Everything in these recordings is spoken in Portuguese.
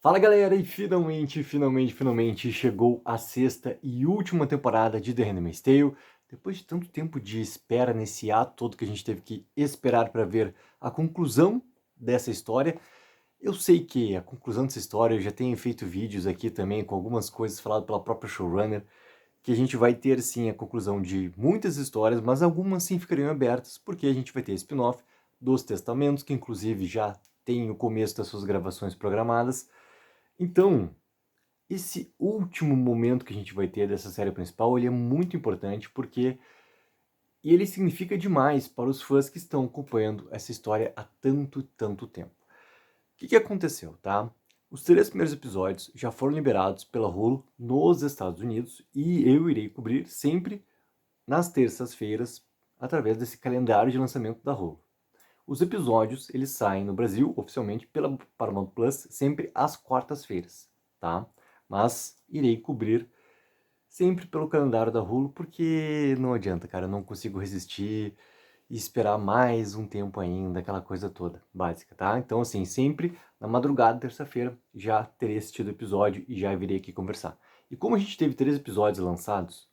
Fala galera, e finalmente chegou a sexta e última temporada de The Handmaid's Tale. Depois de tanto tempo de espera nesse ato todo que a gente teve que esperar para ver a conclusão dessa história. Eu sei que a conclusão dessa história, eu já tenho feito vídeos aqui também com algumas coisas faladas pela própria showrunner, que a gente vai ter sim a conclusão de muitas histórias, mas algumas sim ficariam abertas, porque a gente vai ter spin-off dos Testamentos, que inclusive já tem o começo das suas gravações programadas. Então, esse último momento que a gente vai ter dessa série principal, ele é muito importante porque ele significa demais para os fãs que estão acompanhando essa história há tanto tempo. O que aconteceu, tá? Os 3 primeiros episódios já foram liberados pela Hulu nos Estados Unidos e eu irei cobrir sempre nas terças-feiras através desse calendário de lançamento da Hulu. Os episódios, eles saem no Brasil, oficialmente, pela Paramount Plus, sempre às quartas-feiras, tá? Mas irei cobrir sempre pelo calendário da Hulu, porque não adianta, cara, eu não consigo resistir e esperar mais um tempo ainda, aquela coisa toda, básica, tá? Então, assim, sempre na madrugada, terça-feira, já terei assistido o episódio e já virei aqui conversar. E como a gente teve 3 episódios lançados,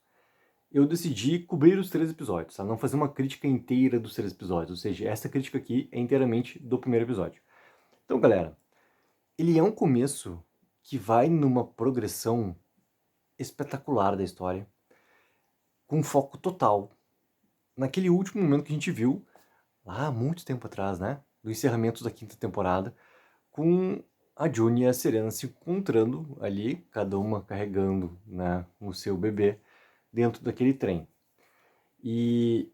eu decidi cobrir os 3 episódios, tá? Não fazer uma crítica inteira dos 3 episódios, ou seja, essa crítica aqui é inteiramente do primeiro episódio. Então, galera, ele é um começo que vai numa progressão espetacular da história, com foco total naquele último momento que a gente viu, lá há muito tempo atrás, né? Do encerramento da quinta temporada, com a June e a Serena se encontrando ali, cada uma carregando, né, o seu bebê dentro daquele trem. E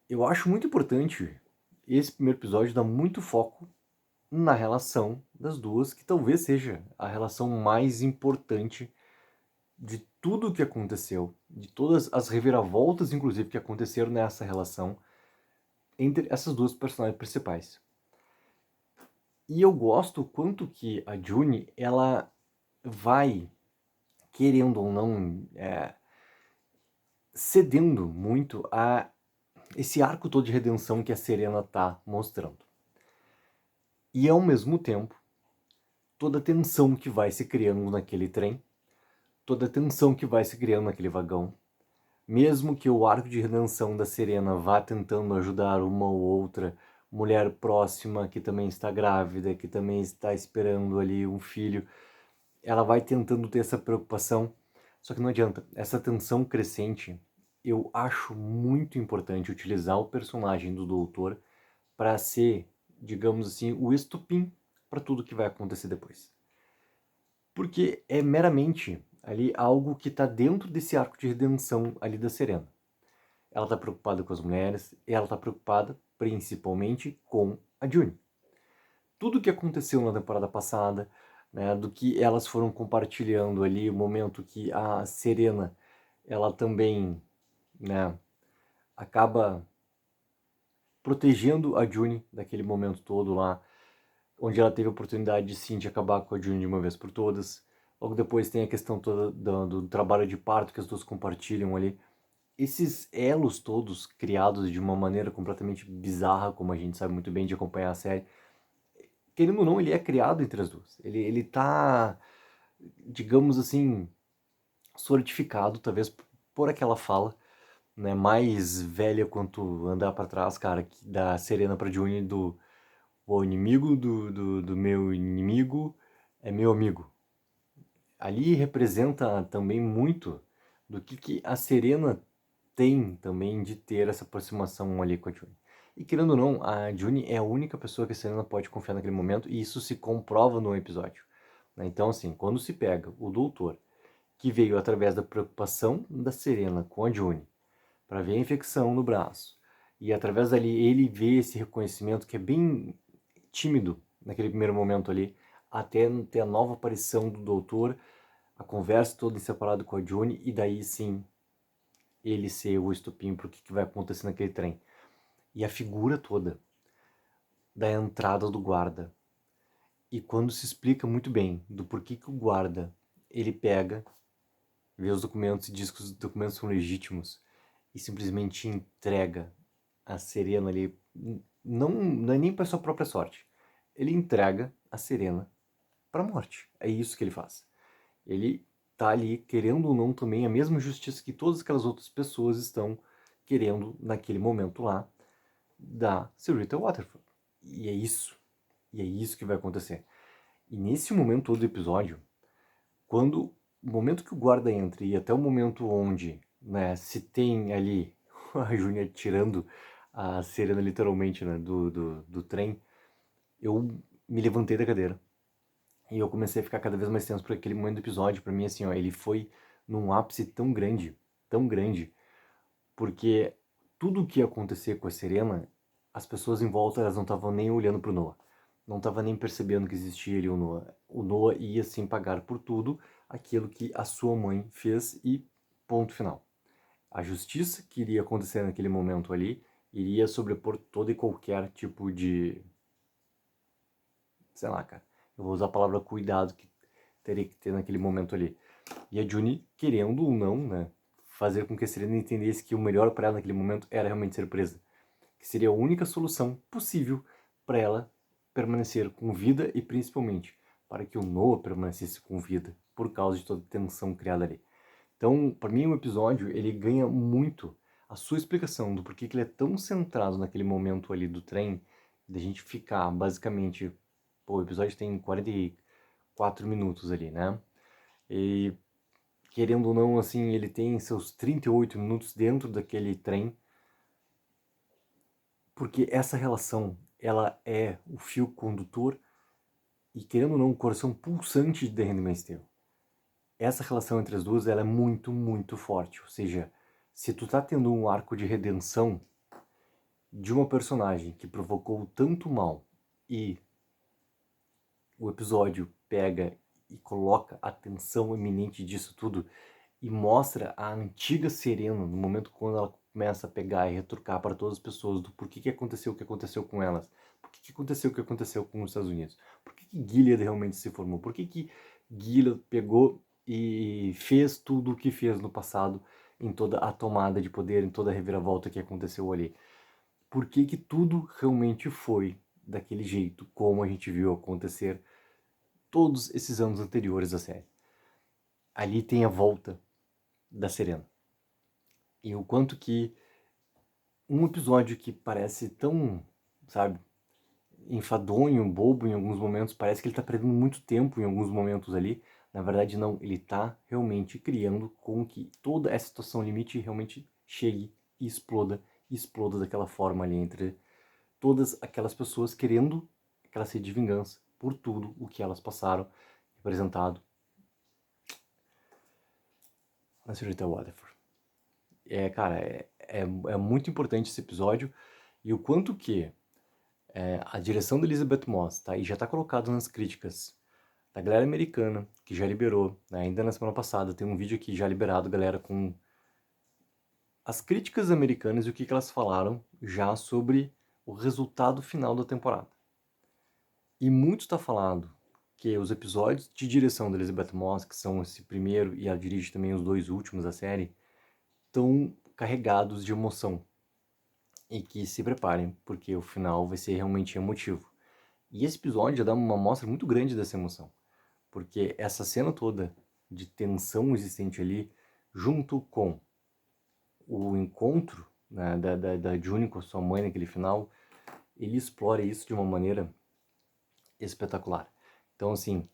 eu acho muito importante esse primeiro episódio dar muito foco na relação das duas, que talvez seja a relação mais importante de tudo o que aconteceu, de todas as reviravoltas, inclusive, que aconteceram nessa relação entre essas duas personagens principais. E eu gosto quanto que a June, ela vai, querendo ou não, cedendo muito a esse arco todo de redenção que a Serena tá mostrando. E ao mesmo tempo, toda a tensão que vai se criando naquele trem, toda a tensão que vai se criando naquele vagão, mesmo que o arco de redenção da Serena vá tentando ajudar uma ou outra mulher próxima que também está grávida, que também está esperando ali um filho, ela vai tentando ter essa preocupação, só que não adianta. Essa tensão crescente, eu acho muito importante utilizar o personagem do doutor para ser, digamos assim, o estopim para tudo que vai acontecer depois. Porque é meramente ali algo que está dentro desse arco de redenção ali da Serena. Ela está preocupada com as mulheres, e ela está preocupada principalmente com a June. Tudo que aconteceu na temporada passada, né, do que elas foram compartilhando ali, o momento que a Serena, ela também, né, acaba protegendo a June daquele momento todo lá, onde ela teve a oportunidade sim de acabar com a June de uma vez por todas. Logo depois tem a questão toda do trabalho de parto que as duas compartilham ali. Esses elos todos criados de uma maneira completamente bizarra, como a gente sabe muito bem de acompanhar a série, querendo ou não, ele é criado entre as duas. Ele tá, digamos assim, solidificado, talvez por aquela fala, né, mais velha quanto andar para trás, cara, da Serena pra June do o inimigo do meu inimigo é meu amigo. Ali representa também muito do que a Serena tem também de ter essa aproximação ali com a June. E querendo ou não, a June é a única pessoa que a Serena pode confiar naquele momento, e isso se comprova no episódio. Então, assim, quando se pega o doutor, que veio através da preocupação da Serena com a June, para ver a infecção no braço, e através dali ele vê esse reconhecimento que é bem tímido naquele primeiro momento ali, até ter a nova aparição do doutor, a conversa toda separado com a June, e daí sim ele ser o estupim para o que vai acontecer naquele trem. E a figura toda da entrada do guarda. E quando se explica muito bem do porquê que o guarda, ele pega, vê os documentos e diz que os documentos são legítimos e simplesmente entrega a Serena ali, não é nem para sua própria sorte. Ele entrega a Serena para a morte. É isso que ele faz. Ele tá ali querendo ou não também a mesma justiça que todas aquelas outras pessoas estão querendo naquele momento lá da Sir Waterford. E é isso. E é isso que vai acontecer. E nesse momento todo do episódio, quando o momento que o guarda entra e até o momento onde, né, se tem ali a Júnia tirando a Serena literalmente, né, do trem, eu me levantei da cadeira e eu comecei a ficar cada vez mais tenso por aquele momento do episódio. Pra mim, assim, ó, ele foi num ápice tão grande, porque tudo o que ia acontecer com a Serena, as pessoas em volta, elas não estavam nem olhando pro Noah. Não estavam nem percebendo que existia ali o Noah. O Noah ia sim pagar por tudo aquilo que a sua mãe fez e ponto final. A justiça que iria acontecer naquele momento ali iria sobrepor todo e qualquer tipo de, sei lá, cara, eu vou usar a palavra cuidado que teria que ter naquele momento ali. E a Juni, querendo ou não, né, fazer com que a Serena entendesse que o melhor para ela naquele momento era realmente ser presa, que seria a única solução possível para ela permanecer com vida e principalmente para que o Noah permanecesse com vida, por causa de toda a tensão criada ali. Então, para mim, o episódio ele ganha muito a sua explicação do porquê que ele é tão centrado naquele momento ali do trem, da gente ficar basicamente. Pô, o episódio tem 44 minutos ali, né? E querendo ou não, assim, ele tem seus 38 minutos dentro daquele trem, porque essa relação, ela é o fio condutor e, querendo ou não, o coração pulsante de The Handmaid's Tale. Essa relação entre as duas, ela é muito, muito forte. Ou seja, se tu tá tendo um arco de redenção de uma personagem que provocou tanto mal e o episódio pega e coloca a tensão iminente disso tudo e mostra a antiga Serena no momento quando ela começa a pegar e retrucar para todas as pessoas do porquê que aconteceu o que aconteceu com elas, por que aconteceu o que aconteceu com os Estados Unidos, por que Gilead realmente se formou, por que Gilead pegou e fez tudo o que fez no passado em toda a tomada de poder, em toda a reviravolta que aconteceu ali. Por que tudo realmente foi daquele jeito, como a gente viu acontecer todos esses anos anteriores à série. Ali tem a volta da Serena. E o quanto que um episódio que parece tão, sabe, enfadonho, bobo em alguns momentos, parece que ele tá perdendo muito tempo em alguns momentos ali. Na verdade, não, ele tá realmente criando com que toda essa situação limite realmente chegue e exploda daquela forma ali entre todas aquelas pessoas querendo aquela sede de vingança por tudo o que elas passaram, representado na senhorita Waterford. Cara, é muito importante esse episódio e o quanto que a direção da Elizabeth Moss, tá? E já está colocado nas críticas da galera americana, que já liberou, né? Ainda na semana passada, tem um vídeo aqui já liberado, galera, com as críticas americanas e o que elas falaram já sobre o resultado final da temporada. E muito está falado que os episódios de direção da Elizabeth Moss, que são esse primeiro e ela dirige também os dois últimos da série, estão carregados de emoção. E que se preparem, porque o final vai ser realmente emotivo. E esse episódio já dá uma amostra muito grande dessa emoção, porque essa cena toda de tensão existente ali, junto com o encontro, né, da June com a sua mãe naquele final, ele explora isso de uma maneira espetacular. Então, assim,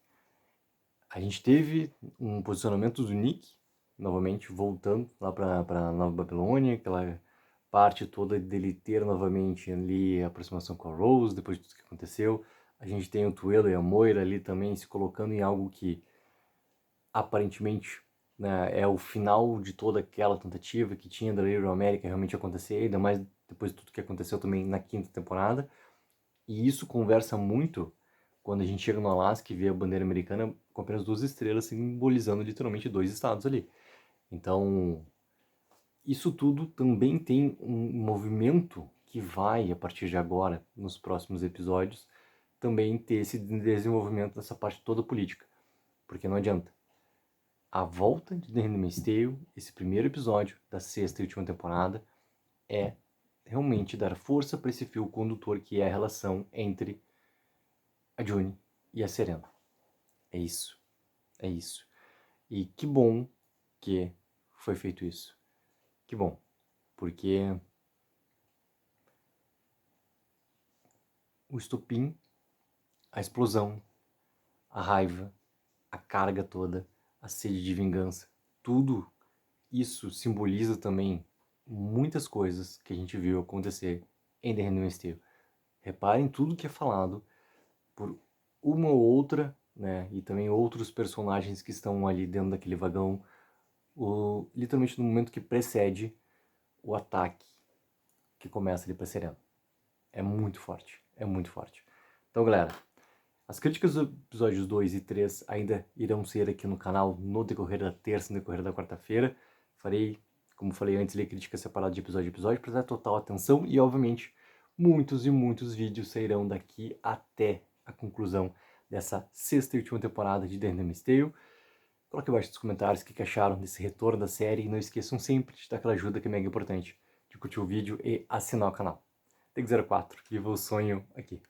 a gente teve um posicionamento do Nick, novamente voltando lá para Nova Babilônia, aquela parte toda dele ter novamente ali a aproximação com a Rose, depois de tudo que aconteceu. A gente tem o Tuelo e a Moira ali também se colocando em algo que aparentemente, né, é o final de toda aquela tentativa que tinha da Little America realmente acontecer, ainda mais depois de tudo que aconteceu também na quinta temporada. E isso conversa muito quando a gente chega no Alasca e vê a bandeira americana com apenas duas estrelas simbolizando literalmente dois estados ali. Então, isso tudo também tem um movimento que vai, a partir de agora, nos próximos episódios, também ter esse desenvolvimento dessa parte toda política. Porque não adianta. A volta de The Handmaid's Tale, esse primeiro episódio da sexta e última temporada, é realmente dar força para esse fio condutor que é a relação entre a June e a Serena. É isso. É isso. E que bom que foi feito isso. Que bom. Porque o estopim, a explosão, a raiva, a carga toda, a sede de vingança, tudo isso simboliza também muitas coisas que a gente viu acontecer em The Handmaid's Tale. Reparem tudo que é falado por uma ou outra, né, e também outros personagens que estão ali dentro daquele vagão, literalmente no momento que precede o ataque que começa ali pra Serena. É muito forte, é muito forte. Então, galera, as críticas dos episódios 2 e 3 ainda irão ser aqui no canal no decorrer da terça e no decorrer da quarta-feira. Farei, como falei antes, ler críticas separadas de episódio a episódio para dar total atenção e, obviamente, muitos e muitos vídeos sairão daqui até a conclusão dessa sexta e última temporada de The Handmaid's Tale. Coloque abaixo nos comentários o que acharam desse retorno da série e não esqueçam sempre de dar aquela ajuda que é mega importante, de curtir o vídeo e assinar o canal. Tech04, viva o sonho aqui.